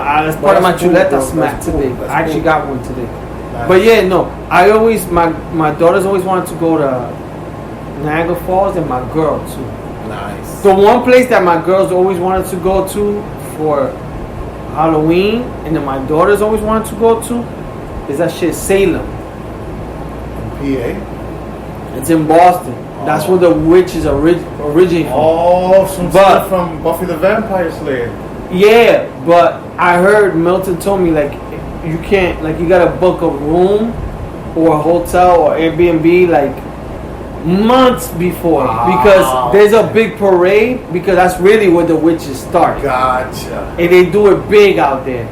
that's part of my Chuleta smack today. I actually got one today. Nice. But yeah, no. I always, my daughters always wanted to go to Niagara Falls, and my girl too. Nice. The one place that my girls always wanted to go to for Halloween, and then my daughters always wanted to go to, is that shit Salem. PA? It's in Boston. That's where the witches originate from. Oh, some stuff from Buffy the Vampire Slayer. Yeah, but I heard Milton told me like you can't, like you gotta book a room or a hotel or Airbnb like months before because there's a big parade, because that's really where the witches start. Gotcha. And they do it big out there.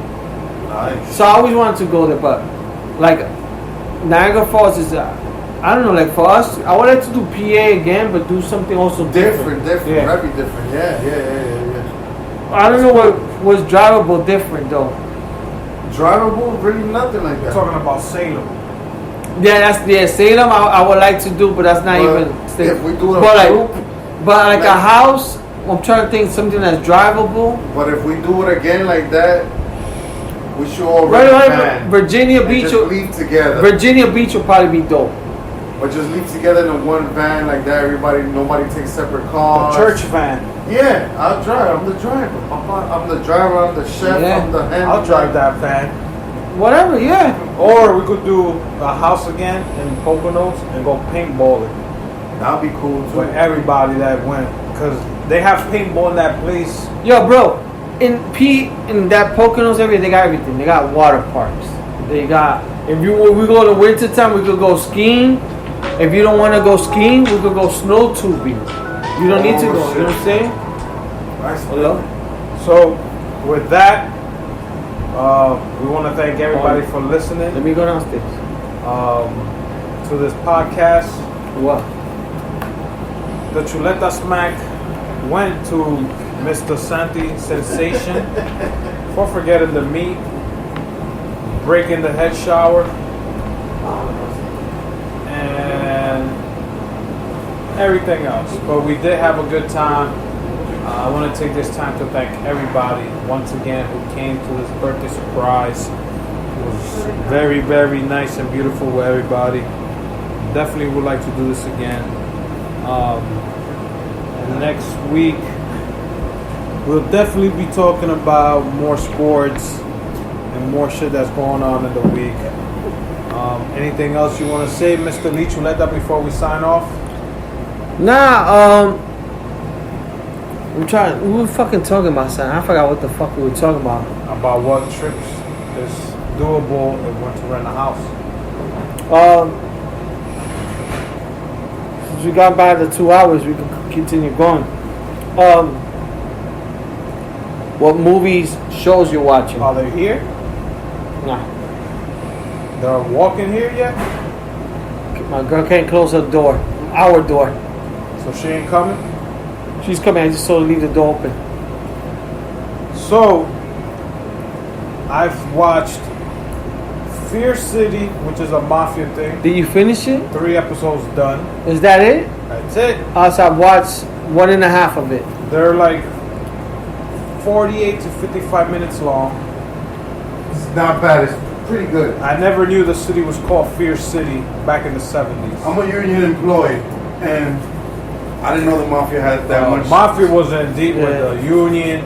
Nice. So I always wanted to go there, but like Niagara Falls is I don't know, like for us, I would like to do PA again, but do something also different. Yeah. Very different. Yeah. I don't know what was drivable different though. Drivable? Really nothing like that. We're talking about Salem. Yeah, Salem I would like to do, but that's not even. If we do a group, but like a house, I'm trying to think something that's drivable. But if we do it again like that, we should all right. Virginia Beach. Just leave together. Virginia Beach will probably be dope. But just leave together in one van like that. Nobody takes separate cars. A church van. Yeah, I'll drive. I'm the driver. I'm the driver. I'm the chef. Yeah. I'm the hand. I'll drive that van. Whatever, yeah. Or we could do a house again in Poconos and go paintballing. That'd be cool too. For everybody that went, because they have paintball in that place. Yo, bro, in that Poconos area, they got everything. They got water parks. They got. We go to wintertime, we could go skiing. If you don't want to go skiing, we could go snow tubing. You don't need to go. Shit. You know what I'm saying? Nice. Hello. So with that, we want to thank everybody for listening. Let me go downstairs. To this podcast. What? The Chuleta Smack went to Mr. Santi Sensation for forgetting the meat, breaking the head shower, and everything else. But we did have a good time. I want to take this time to thank everybody once again who came to this birthday surprise. It was very, very nice and beautiful with everybody. Definitely would like to do this again. And next week, we'll definitely be talking about more sports and more shit that's going on in the week. Anything else you want to say, Mr. Lee Chuleta, before we sign off? Nah, we were fucking talking about something. I forgot what the fuck we were talking about. About what trips is doable if we want to rent a house. Since we got by the 2 hours, we can continue going. What movies, shows you're watching? Are they here? Nah. They're walking here yet? My girl can't close her door. Our door. So she ain't coming? She's coming. I just told her to leave the door open. So, I've watched Fear City, which is a mafia thing. Did you finish it? 3 episodes done. Is that it? That's it. So I've watched 1.5 of it. They're like 48 to 55 minutes long. It's not bad. It's pretty good. I never knew the city was called Fear City back in the 70s. I'm a union employee, and I didn't know the mafia had that much. Mafia was in deep with the union,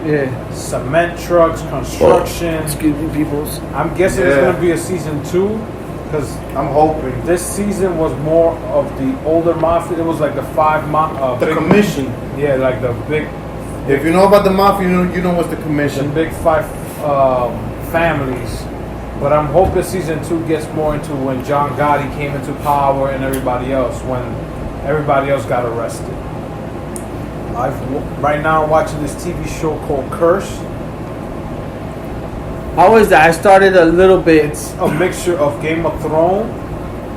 cement trucks, construction. Excuse me, peoples. I'm guessing it's going to be a season 2, because I'm hoping this season was more of the older mafia. It was like the 5 the big, commission. Yeah, like the big. If you know about the mafia, you know what's the commission. The big 5 families. But I'm hoping season 2 gets more into when John Gotti came into power and everybody else, when everybody else got arrested. Right now I'm watching this TV show called Curse. How is that? I started a little bit. It's a mixture of Game of Thrones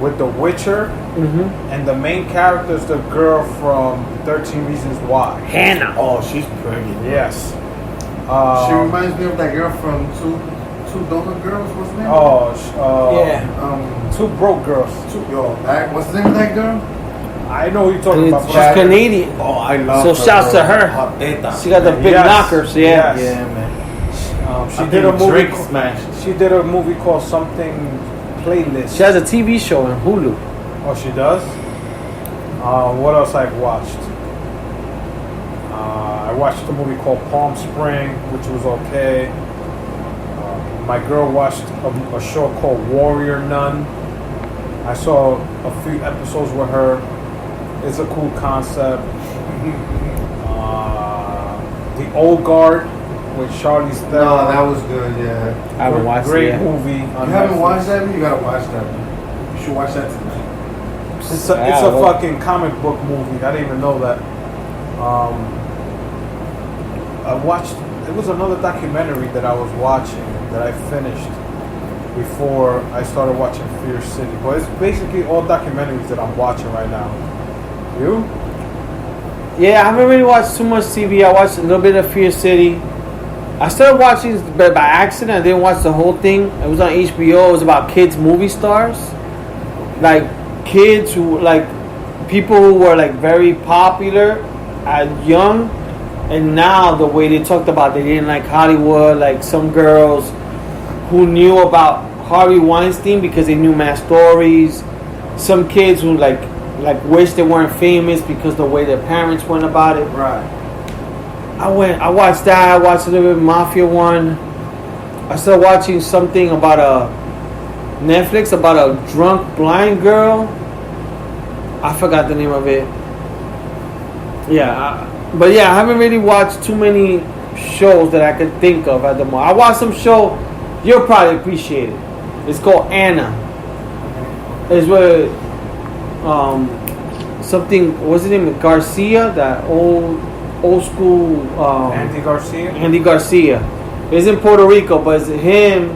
with The Witcher, and the main character is the girl from 13 Reasons Why. Hannah. Oh, she's pretty. Yes. She reminds me of that girl from Two Donut Girls. What's the name? Two Broke Girls. What's the name of that girl? I know who you're talking about. She's Canadian. Oh, I love So her. shouts to her. Chuleta. She got the big knockers. Yeah. Yeah, man. She did a movie. Drake smashed. She did a movie called something Playlist. She has a TV show on Hulu. Oh, she does. What else I've watched? I watched a movie called Palm Spring, which was okay. My girl watched a show called Warrior Nun. I saw a few episodes with her. It's a cool concept. The Old Guard with Charlize Theron. No, that was good. Yeah. I haven't watched it Great yet. movie. You haven't watched that? You gotta watch that. You should watch that tonight. It's a fucking comic book movie. I didn't even know that. I watched. It was another documentary that I was watching that I finished before I started watching Fear City. But it's basically all documentaries that I'm watching right now. You? Yeah, I haven't really watched too much TV. I watched a little bit of Fear City. I started watching by accident. I didn't watch the whole thing. It was on HBO. It was about kids movie stars. Like kids who, like people who were like very popular at young. And now the way they talked about they didn't like Hollywood. Like some girls who knew about Harvey Weinstein because they knew mass stories. Some kids who like wish they weren't famous because the way their parents went about it. Right. I watched that. I watched a little bit of Mafia one. I started watching something about Netflix about a drunk blind girl. I forgot the name of it. But I haven't really watched too many shows that I could think of at the moment. I watched some show you'll probably appreciate it. It's called Anna. It's with something. What's his name? Garcia, that old school. Andy Garcia. It's in Puerto Rico, but it's him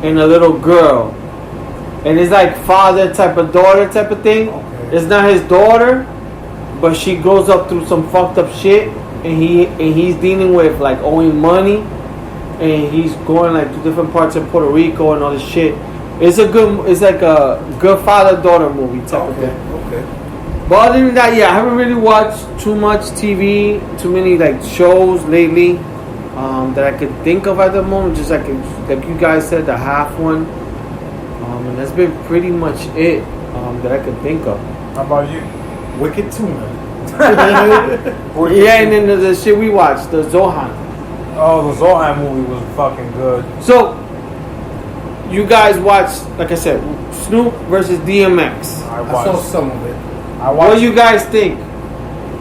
and a little girl, and it's like father type of daughter type of thing. Okay. It's not his daughter, but she grows up through some fucked up shit, and he's dealing with like owing money, and he's going like to different parts of Puerto Rico and all this shit. It's like a good father daughter movie type of thing. Okay. But other than that, I haven't really watched too much TV, too many like shows lately that I could think of at the moment. Just like you guys said, the half one, and that's been pretty much it that I could think of. How about you? Wicked Tuna. And then the shit we watched, the Zohan. Oh, the Zohan movie was fucking good. So, you guys watched, like I said, Snoop versus DMX. I saw some of it. What do you guys think?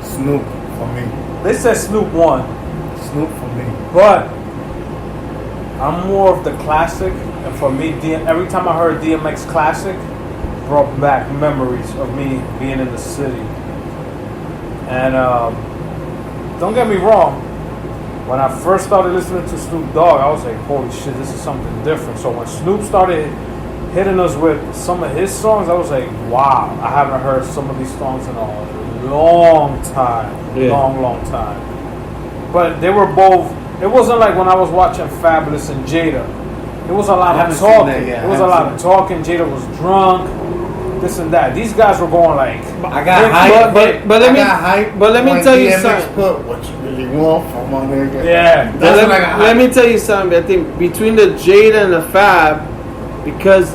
Snoop for me. They said Snoop won. Snoop for me. But I'm more of the classic, and for me, every time I heard DMX classic, brought back memories of me being in the city. And don't get me wrong, when I first started listening to Snoop Dogg, I was like, holy shit, this is something different. So when Snoop started hitting us with some of his songs, I was like, wow, I haven't heard some of these songs in a long time. Yeah. Long time. But they were both, it wasn't like when I was watching Fabulous and Jada. It was a lot of talking. It was a lot of talking. Jada was drunk, this and that. These guys were going like, I got hype. But let me tell you something. Put what you really want from my nigga. yeah. Let me tell you something. I think between the Jada and the Fab, because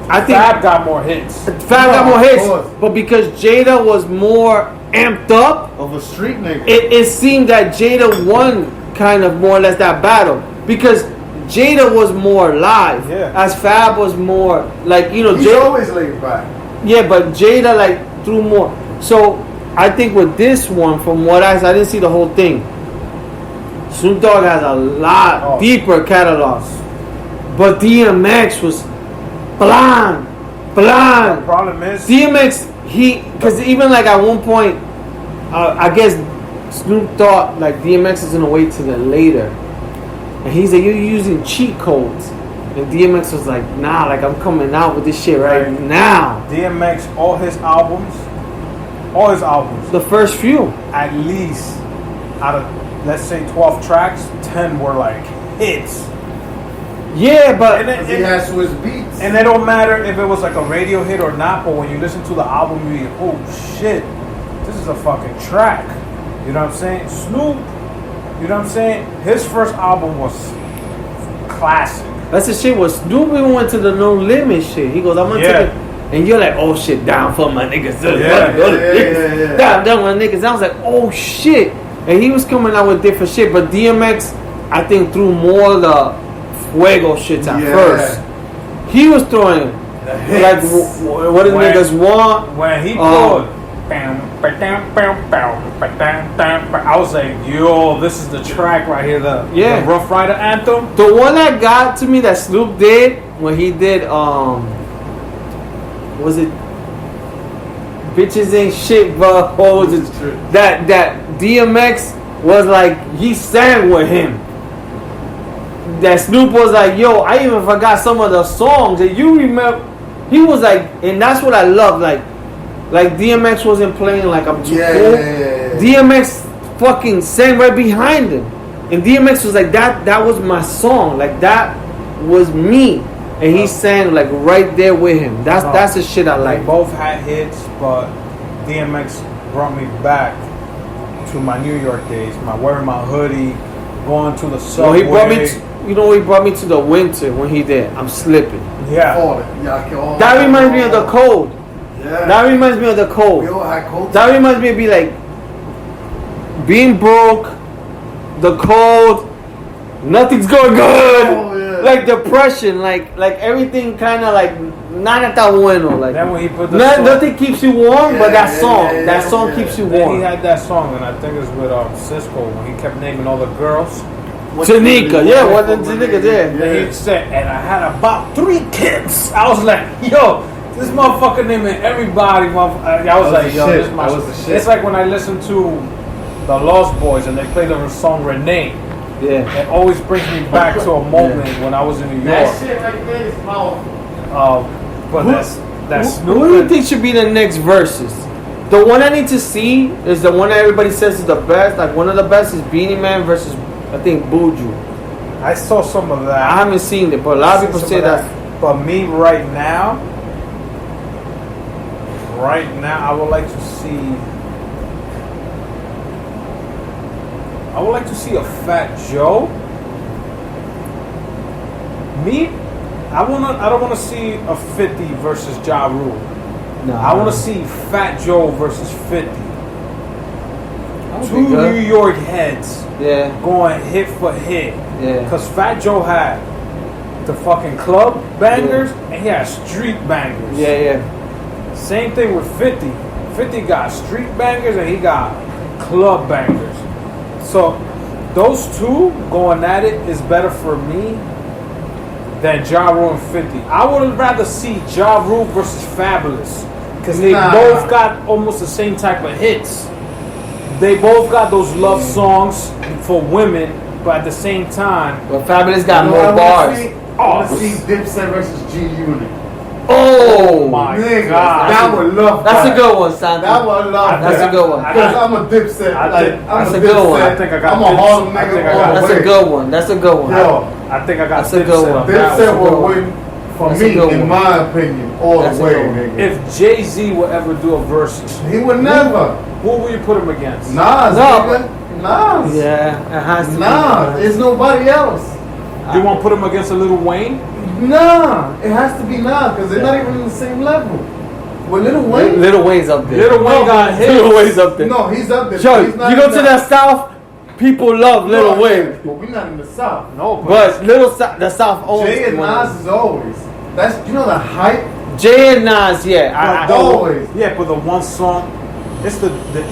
I think Fab got more hits. Fab got more hits, course. but because Jada was more amped up, Of a street nigga. it seemed that Jada won kind of more or less that battle because Jada was more live, as Fab was more like He's Jada always laid back. Yeah, but Jada like threw more. So I think with this one, from what I didn't see the whole thing. Snoop Dogg has a lot deeper catalogs, but DMX was blind. The problem is DMX, because even like at one point, I guess Snoop thought like DMX is gonna wait till the later, and he's like, you're using cheat codes. And DMX was like, nah, like I'm coming out with this shit right now. DMX, all his albums, the first few, at least out of, let's say 12 tracks, 10 were like hits. Yeah, but he has Swiss beats. And it don't matter if it was like a radio hit or not, but when you listen to the album, you go, oh shit, this is a fucking track. You know what I'm saying? Snoop, you know what I'm saying? His first album was classic. That's the shit. Was Snoop even went to the No Limit shit? He goes, I'm gonna take it. And you're like, oh shit, down for my niggas. Down my niggas. I was like, oh shit. And he was coming out with different shit, but DMX, I think, threw more of the fuego shits at first. He was throwing like what the niggas want. When he pulled, I was like, yo, this is the track right here, the Rough Rider anthem. The one that got to me that Snoop did when he did was it Bitches Ain't Shit, but what was it? That DMX was like, he sang with him. That Snoop was like, yo, I even forgot some of the songs that you remember. He was like, and that's what I love, like DMX wasn't playing like I'm too cool. DMX fucking sang right behind him, and DMX was like, that was my song, like that was me, and he sang like right there with him. That's the shit I like. They both had hits, but DMX brought me back to my New York days. Wearing my hoodie, going to the subway. He brought me. He brought me to the winter when he did. I'm slipping. Yeah. That reminds me of the cold. Yeah. That reminds me of the cold. We all had cold. That reminds me of being broke, the cold, nothing's going good. Oh, yeah. Like depression, like everything kind of like nada está bueno. Like then when he put the nothing keeps you warm, but that song keeps you warm. Then he had that song, and I think it was with Cisco when he kept naming all the girls. Tanika, Tanika, Then he said, and I had about 3 kids. I was like, yo, this motherfucker naming everybody. I was like, yo, this is my shit. It's like when I listen to the Lost Boys and they play the song Renee. Yeah. It always brings me back to a moment when I was in New York. That shit right there is powerful. But that's who do you think should be the next verses? The one I need to see is the one that everybody says is the best. Like one of the best is Beanie Man versus I think Buju. I saw some of that. I haven't seen it, but a lot of people say that. But me right now, I would like to see a Fat Joe. Me, I don't want to see a 50 versus Ja Rule. No, I want to see Fat Joe versus 50. Two good. New York heads going hit for hit. Yeah. Because Fat Joe had the fucking club bangers and he had street bangers. Yeah. Same thing with 50. 50 got street bangers and he got club bangers. So those two going at it is better for me than Ja Rule and 50. I would rather see Ja Rule versus Fabulous because they both got almost the same type of hits. They both got those love songs for women, but at the same time, but Fabulous got more bars. I want to see Dipset versus G-Unit. Oh my nigga, God! That would love. That's a good one, Santi. That would love. That's a good one. Because I'm a Dipset. That's a good one. I think I got. I'm a Harlem nigga. That's a good one. That's a good one. Yo, I think I got. That's a good one. Dipset will win for me, in my opinion, all the way, nigga. If Jay-Z would ever do a versus, he would never. Who will you put him against? Nas, nigga. Nas. Yeah, it has to be Nas. There's nobody else. You want to put him against a Lil Wayne? Nah, it has to be Nas because they're not even on the same level. With Lil Wayne, Lil Wayne's up there. Lil Wayne got hits. Lil Wayne's up there. No, he's up there. Yo, you go to the South, people love Lil Wayne. But we're not in the South. No, but the South owns Jay and Nas is always. That's the hype. Jay and Nas, always. Yeah, but the one song, it's the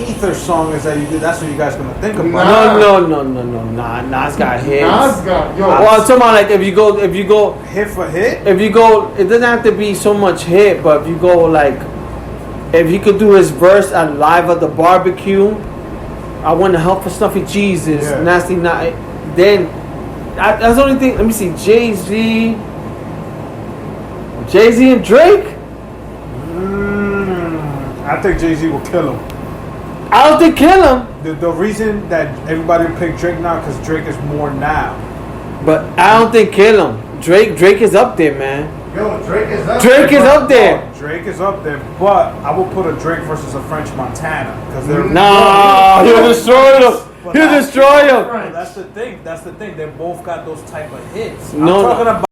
Ether song is that you did. That's what you guys gonna think about. No. Nas got hits. Nas got Well, I'm talking about like if you go hit for hit. If you go, it doesn't have to be so much hit, but if you go like, if he could do his verse at Live at the Barbecue, I want to help for Stuffy Jesus, Nasty Night. Then that's the only thing. Let me see, Jay-Z and Drake. I think Jay-Z will kill him. I don't think kill him. The reason that everybody pick Drake now because Drake is more now. But I don't think kill him. Drake is up there, man. Yo, Drake is up there. Drake is up there. Drake is up there, but I will put a Drake versus a French Montana because they're he'll destroy them. But He'll destroy him. That's the thing. They both got those type of hits. No, I'm talking about.